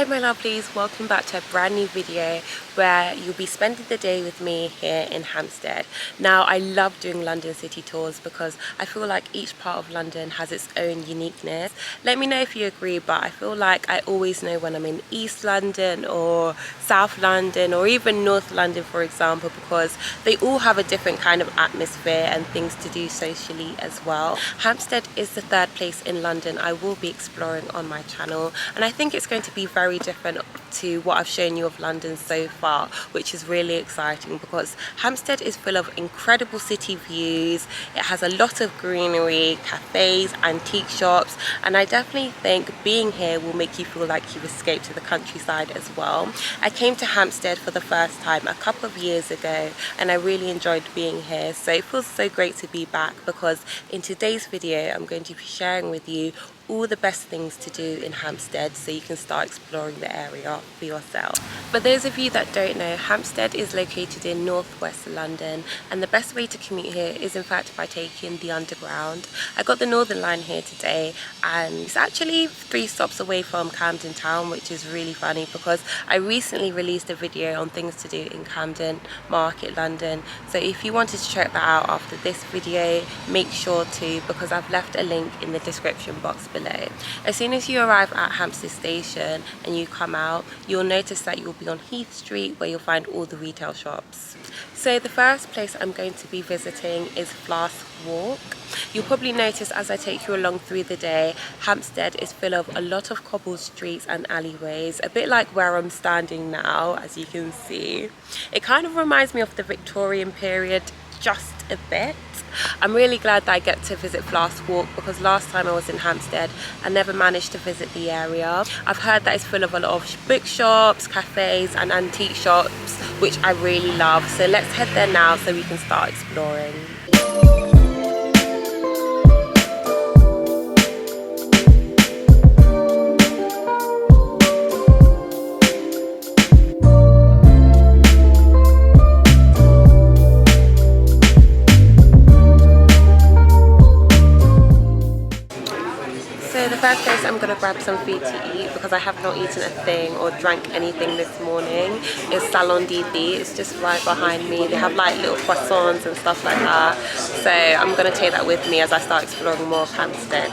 Hi my lovelies, welcome back to a brand new video where you'll be spending the day with me here in Hampstead. Now I love doing London city tours because I feel like each part of London has its own uniqueness. Let me know if you agree, but I feel like I always know when I'm in East London or South London or even North London, for example, because they all have a different kind of atmosphere and things to do socially as well. Hampstead is the third place in London I will be exploring on my channel, and I think it's going to be very different to what I've shown you of London so far, which is really exciting because Hampstead is full of incredible city views. It has a lot of greenery, cafes, antique shops, and I definitely think being here will make you feel like you've escaped to the countryside as well. I came to Hampstead for the first time a couple of years ago and I really enjoyed being here, so it feels so great to be back because in today's video I'm going to be sharing with you all the best things to do in Hampstead so you can start exploring the area for yourself. For those of you that don't know, Hampstead is located in northwest London, and the best way to commute here is in fact by taking the underground. I got the Northern line here today and it's actually 3 stops away from Camden Town, which is really funny because I recently released a video on things to do in Camden Market, London. So if you wanted to check that out after this video, make sure to, because I've left a link in the description box below. As soon as you arrive at Hampstead station and you come out, you'll notice that you'll be on Heath Street where you'll find all the retail shops. So the first place I'm going to be visiting is Flask Walk. You'll probably notice as I take you along through the day, Hampstead is full of a lot of cobbled streets and alleyways, a bit like where I'm standing now, as you can see. It kind of reminds me of the Victorian period just a bit. I'm really glad that I get to visit Flask Walk because last time I was in Hampstead I never managed to visit the area. I've heard that it's full of a lot of bookshops, cafes and antique shops, which I really love. So let's head there now so we can start exploring. First place I'm going to grab some food to eat because I have not eaten a thing or drank anything this morning is Salon DB. It's just right behind me. They have like little croissants and stuff like that, so I'm going to take that with me as I start exploring more of Hampstead.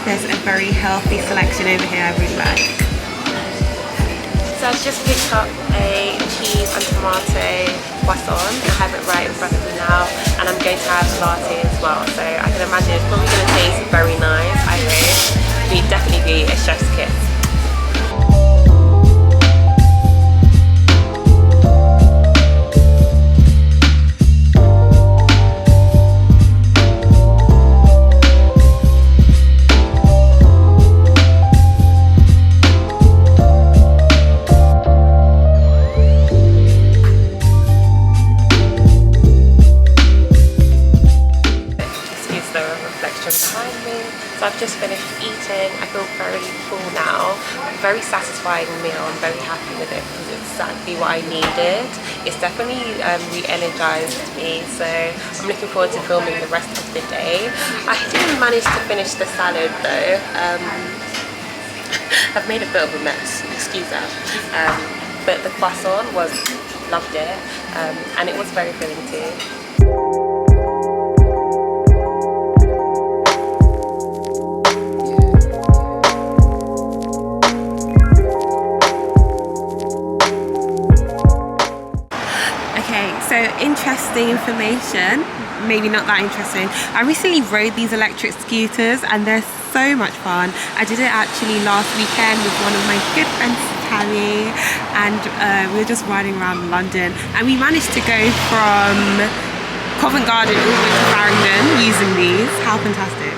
There's a very healthy selection over here I really like. So I've just picked up a cheese and tomato croissant. I have it right in front of me now, and I'm going to have a latte as well. So I can imagine it's probably going to taste very nice. I hope. It'll definitely be a chef's kiss. Behind me. So I've just finished eating. I feel very full now. Very satisfying meal. I'm very happy with it because it's exactly what I needed. It's definitely re-energized me, so I'm looking forward to filming the rest of the day. I didn't manage to finish the salad though. I've made a bit of a mess, excuse that. But the croissant loved it, and it was very filling too. So interesting information, maybe not that interesting. I recently rode these electric scooters and they're so much fun. I did it actually last weekend with one of my good friends, Tammy, and we were just riding around London and we managed to go from Covent Garden all the way to Farringdon using these. How fantastic.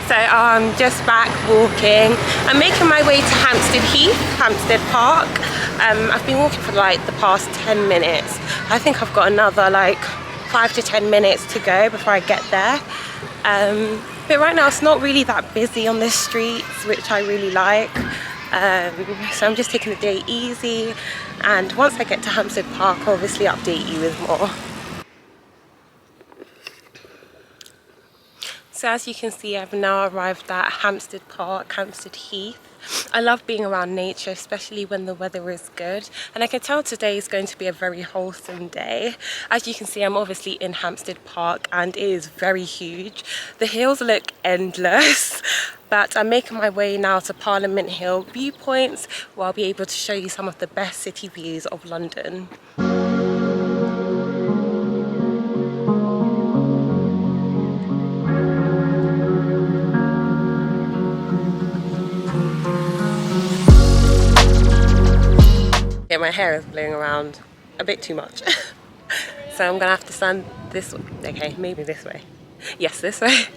So I'm just back walking. I'm making my way to Hampstead Heath, Hampstead Park. I've been walking for like the past 10 minutes. I think I've got another like 5 to 10 minutes to go before I get there. But right now it's not really that busy on the streets, which I really like. So I'm just taking the day easy, and once I get to Hampstead Park, I'll obviously update you with more. So as you can see, I've now arrived at Hampstead Park, Hampstead Heath. I love being around nature, especially when the weather is good, and I can tell today is going to be a very wholesome day. As you can see, I'm obviously in Hampstead Park and it is very huge. The hills look endless, but I'm making my way now to Parliament Hill viewpoints, where I'll be able to show you some of the best city views of London. Yeah, my hair is blowing around a bit too much. So I'm gonna have to stand this way. Okay, maybe this way. Yes, this way.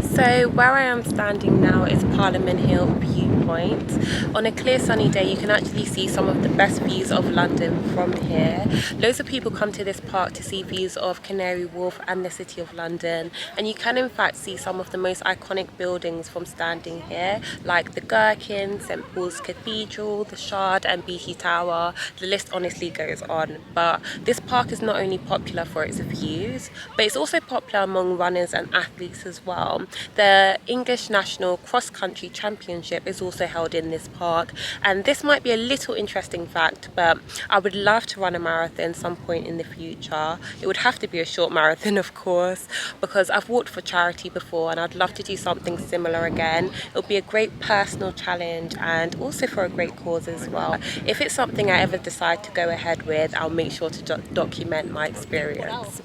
So where I am standing now is Parliament Hill viewpoint. On a clear sunny day, you can actually see some of the best views of London from here. Loads of people come to this park to see views of Canary Wharf and the City of London, and you can in fact see some of the most iconic buildings from standing here, like the Gherkin, St Paul's Cathedral, the Shard and BT Tower. The list honestly goes on, but this park is not only popular for its views, but it's also popular among runners and athletes as well. The English National Cross Country Championship is also held in this park, and this might be a little interesting fact, but I would love to run a marathon some point in the future. It would have to be a short marathon, of course, because I've walked for charity before and I'd love to do something similar again. It'll be a great personal challenge and also for a great cause as well. If it's something I ever decide to go ahead with, I'll make sure to document my experience.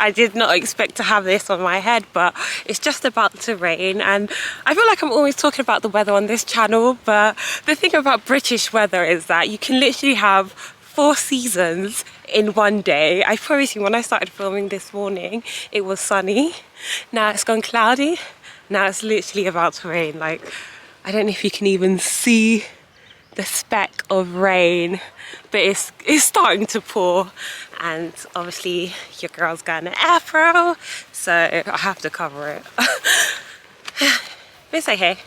I did not expect to have this on my head, but it's just about to rain, and I feel like I'm always talking about the weather on this channel, but the thing about British weather is that you can literally have 4 seasons in one day. I promise you, when I started filming this morning, it was sunny. Now it's gone cloudy. Now it's literally about to rain. Like, I don't know if you can even see the speck of rain, but it's starting to pour, and obviously your girl's got an afro, so I have to cover it. It's okay.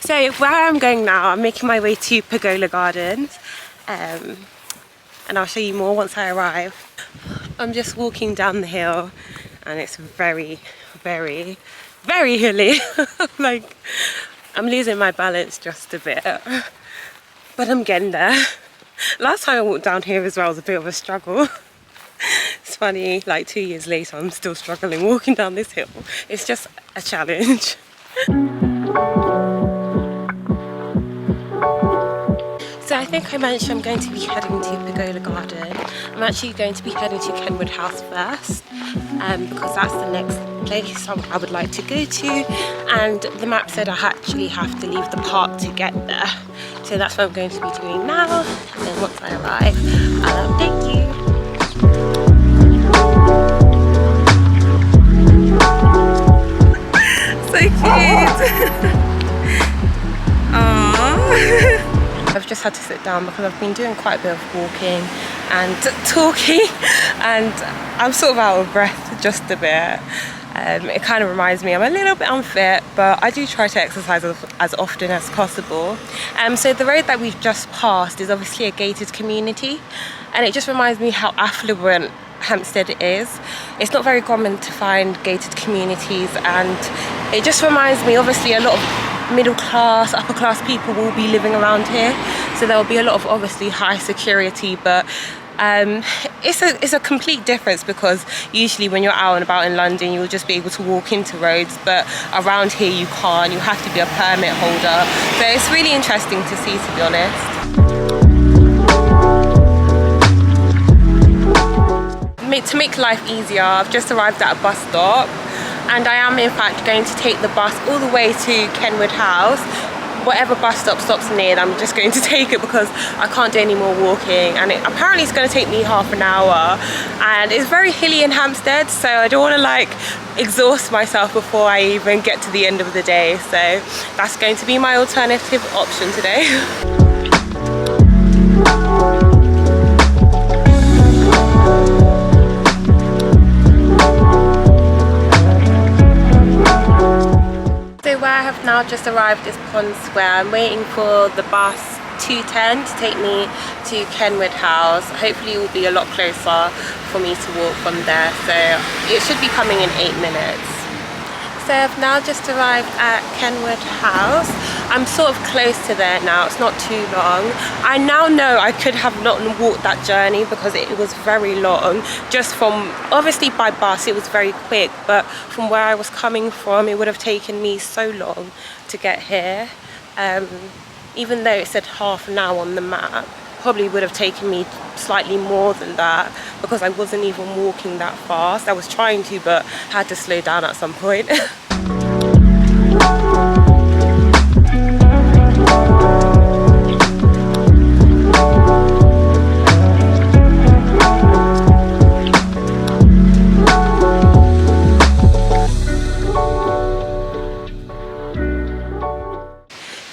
So where I'm going now, I'm making my way to Pergola Gardens, and I'll show you more once I arrive. I'm just walking down the hill and it's very, very, very hilly. Like, I'm losing my balance just a bit, but I'm getting there. Last time I walked down here as well was a bit of a struggle. It's funny, like 2 years later, I'm still struggling walking down this hill. It's just a challenge. So I think I mentioned I'm going to be heading to Pergola Garden. I'm actually going to be heading to Kenwood House first, because that's the next place I would like to go to, and the map said I actually have to leave the park to get there. So that's what I'm going to be doing now, and then once I arrive, I'll update you. So cute! Aww. I've just had to sit down because I've been doing quite a bit of walking and talking, and I'm sort of out of breath just a bit. It kind of reminds me I'm a little bit unfit, but I do try to exercise as often as possible. So the road that we've just passed is obviously a gated community, and it just reminds me how affluent Hampstead is. It's not very common to find gated communities, and it just reminds me, obviously a lot of middle class, upper class people will be living around here, so there will be a lot of obviously high security, but it's a complete difference, because usually when you're out and about in London you'll just be able to walk into roads, but around here you can't. You have to be a permit holder, so it's really interesting to see, to be honest. To make life easier, I've just arrived at a bus stop, and I am in fact going to take the bus all the way to Kenwood House, whatever bus stop stops near, I'm just going to take it because I can't do any more walking, and apparently it's going to take me half an hour, and it's very hilly in Hampstead, so I don't want to like exhaust myself before I even get to the end of the day. So that's going to be my alternative option today. So where I have now just arrived is Pond Square. I'm waiting for the bus 210 to take me to Kenwood House. Hopefully it will be a lot closer for me to walk from there, so it should be coming in 8 minutes. So I've now just arrived at Kenwood House. I'm sort of close to there now, it's not too long. I now know I could have not walked that journey because it was very long. Just from, obviously by bus it was very quick, but from where I was coming from it would have taken me so long to get here. Even though it said half an hour on the map, probably would have taken me slightly more than that because I wasn't even walking that fast. I was trying to, but had to slow down at some point.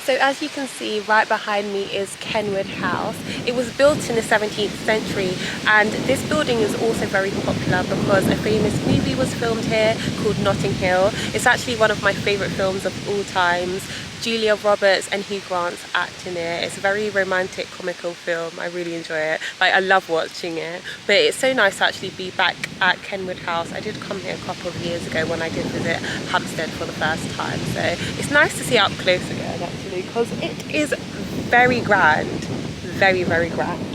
So as you can see, right behind me is Kenwood House. It was built in the 17th century, and this building is also very popular because a famous movie was filmed here called Notting Hill. It's actually one of my favourite films of all times. Julia Roberts and Hugh Grant's act in it. It's a very romantic, comical film. I really enjoy it. Like, I love watching it. But it's so nice to actually be back at Kenwood House. I did come here a couple of years ago when I did visit Hampstead for the first time. So it's nice to see it up close again, actually, because it is very grand. Very, very grand.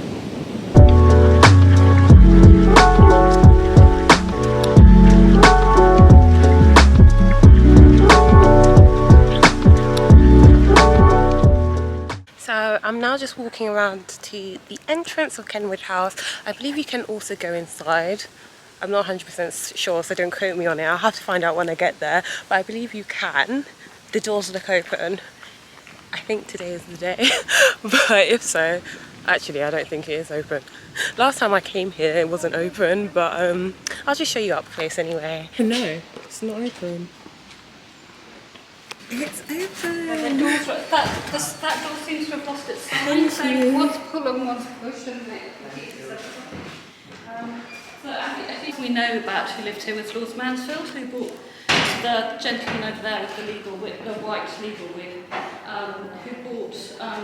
So I'm now just walking around to the entrance of Kenwood House. I believe you can also go inside. I'm not 100% sure, so don't quote me on it. I'll have to find out when I get there. But I believe you can. The doors look open. I think today is the day. But if so, actually I don't think it is open. Last time I came here it wasn't open, but I'll just show you up close anyway. No, it's not open. It's open. And the doors, that door seems to have lost its sign. So one's pull and one's push, and so I think we know about who lived here was Lord Mansfield, who bought the gentleman over there with the legal wig, the white legal wig, who bought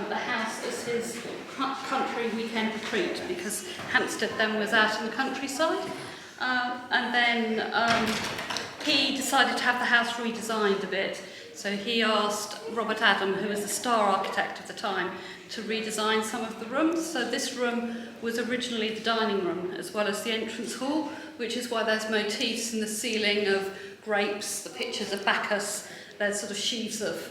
the house as his country weekend retreat because Hampstead then was out in the countryside, and then he decided to have the house redesigned a bit. So he asked Robert Adam, who was the star architect of the time, to redesign some of the rooms. So this room was originally the dining room as well as the entrance hall, which is why there's motifs in the ceiling of grapes, the pictures of Bacchus, there's sort of sheaves of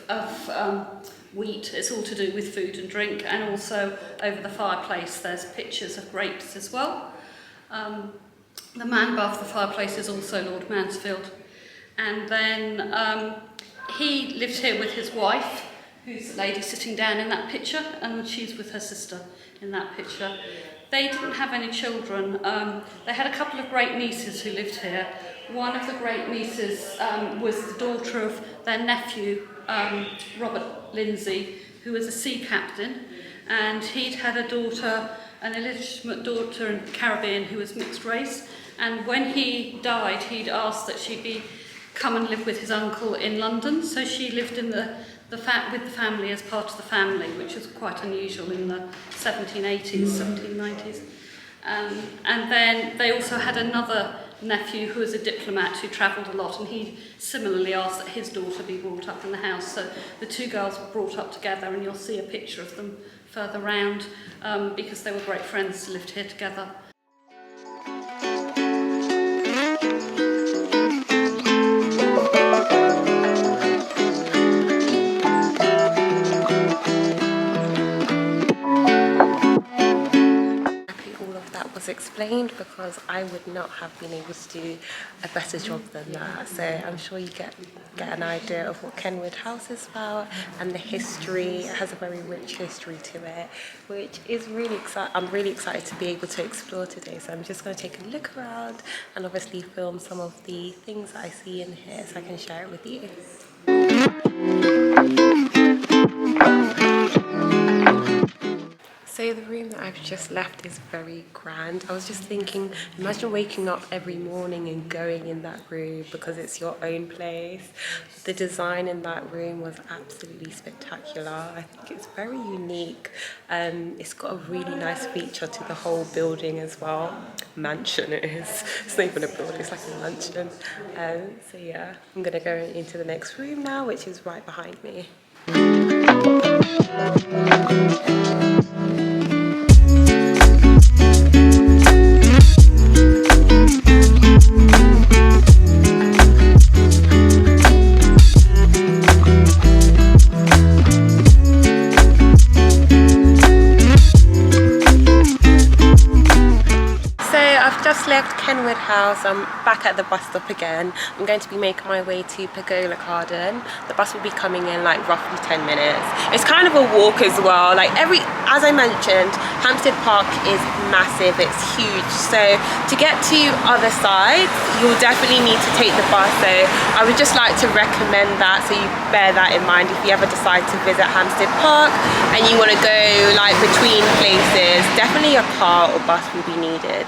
wheat. It's all to do with food and drink, and also over the fireplace there's pictures of grapes as well. The man above the fireplace is also Lord Mansfield. And then he lived here with his wife, who's the lady sitting down in that picture, and she's with her sister in that picture. They didn't have any children. They had a couple of great nieces who lived here. One of the great nieces was the daughter of their nephew, Robert Lindsay, who was a sea captain, and he'd had a daughter, an illegitimate daughter in the Caribbean who was mixed race, and when he died he'd asked that she come and live with his uncle in London, so she lived in with the family as part of the family, which was quite unusual in the 1780s, 1790s. And then they also had another nephew who was a diplomat who travelled a lot, and he similarly asked that his daughter be brought up in the house. So the two girls were brought up together, and you'll see a picture of them further round, because they were great friends who lived here together. Explained, because I would not have been able to do a better job than that, so I'm sure you get get an idea of what Kenwood House is about and the history. It has a very rich history to it, which is really exciting. I'm really excited to be able to explore today. So I'm just going to take a look around and obviously film some of the things that I see in here so I can share it with you. So the room that I've just left is very grand. I was just thinking, imagine waking up every morning and going in that room because it's your own place. The design in that room was absolutely spectacular. I think it's very unique. It's got a really nice feature to the whole building as well. Mansion it is. It's not even a building, it's like a mansion. So yeah, I'm gonna go into the next room now, which is right behind me. Just left Kenwood House. I'm back at the bus stop again. I'm going to be making my way to Pergola Garden. The bus will be coming in like roughly 10 minutes. It's kind of a walk as well. Like as I mentioned, Hampstead Park is massive, it's huge. So to get to other sides, you'll definitely need to take the bus. So I would just like to recommend that, so you bear that in mind if you ever decide to visit Hampstead Park and you want to go like between places. Definitely a car or bus will be needed.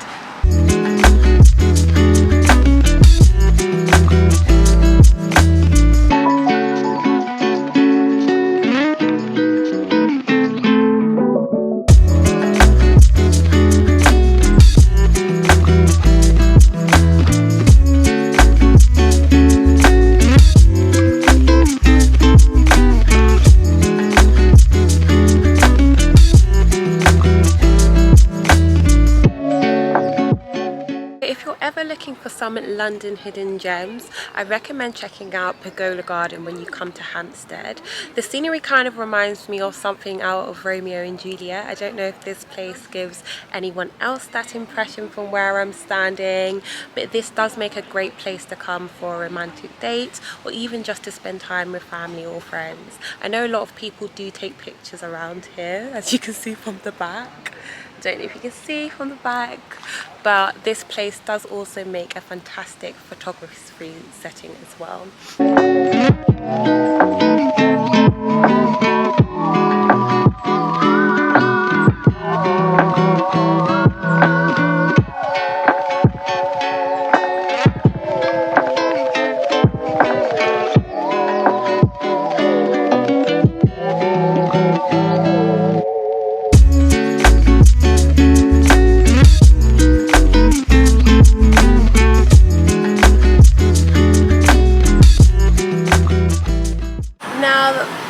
Looking for some London hidden gems, I recommend checking out Pergola Garden when you come to Hampstead. The scenery kind of reminds me of something out of Romeo and Juliet. I don't know if this place gives anyone else that impression from where I'm standing, but this does make a great place to come for a romantic date or even just to spend time with family or friends. I know a lot of people do take pictures around here, as you can see from the back. I don't know if you can see from the back, but this place does also make a fantastic photography setting as well.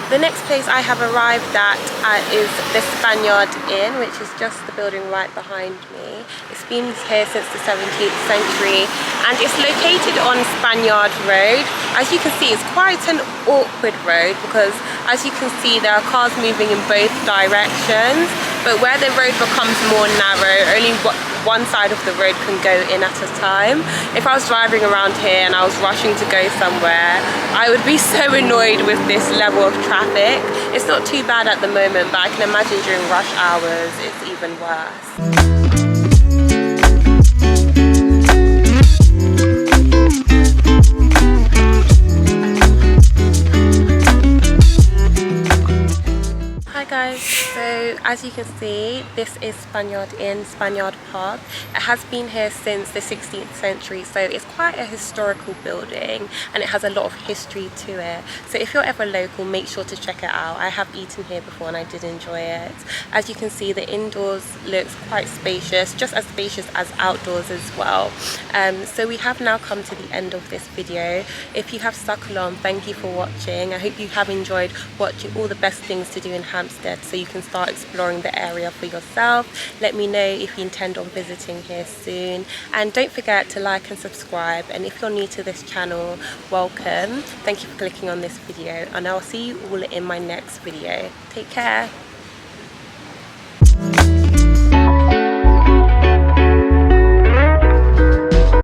The next place I have arrived at is the Spaniard Inn, which is just the building right behind me. It's been here since the 17th century and it's located on Spaniard Road. As you can see, it's quite an awkward road because as you can see there are cars moving in both directions, but where the road becomes more narrow, only one side of the road can go in at a time. If I was driving around here and I was rushing to go somewhere, I would be so annoyed with this level of traffic. It's not too bad at the moment, but I can imagine during rush hours it's even worse. Guys, so as you can see, this is Spaniard Inn, Spaniard Park. It has been here since the 16th century, so it's quite a historical building and it has a lot of history to it. So if you're ever local, make sure to check it out. I have eaten here before and I did enjoy it. As you can see, the indoors looks quite spacious, just as spacious as outdoors as well. So we have now come to the end of this video. If you have stuck along, thank you for watching. I hope you have enjoyed watching all the best things to do in Hampstead, so you can start exploring the area for yourself. Let me know if you intend on visiting here soon, and don't forget to like and subscribe. And if you're new to this channel, welcome. Thank you for clicking on this video, and I'll see you all in my next video. Take care.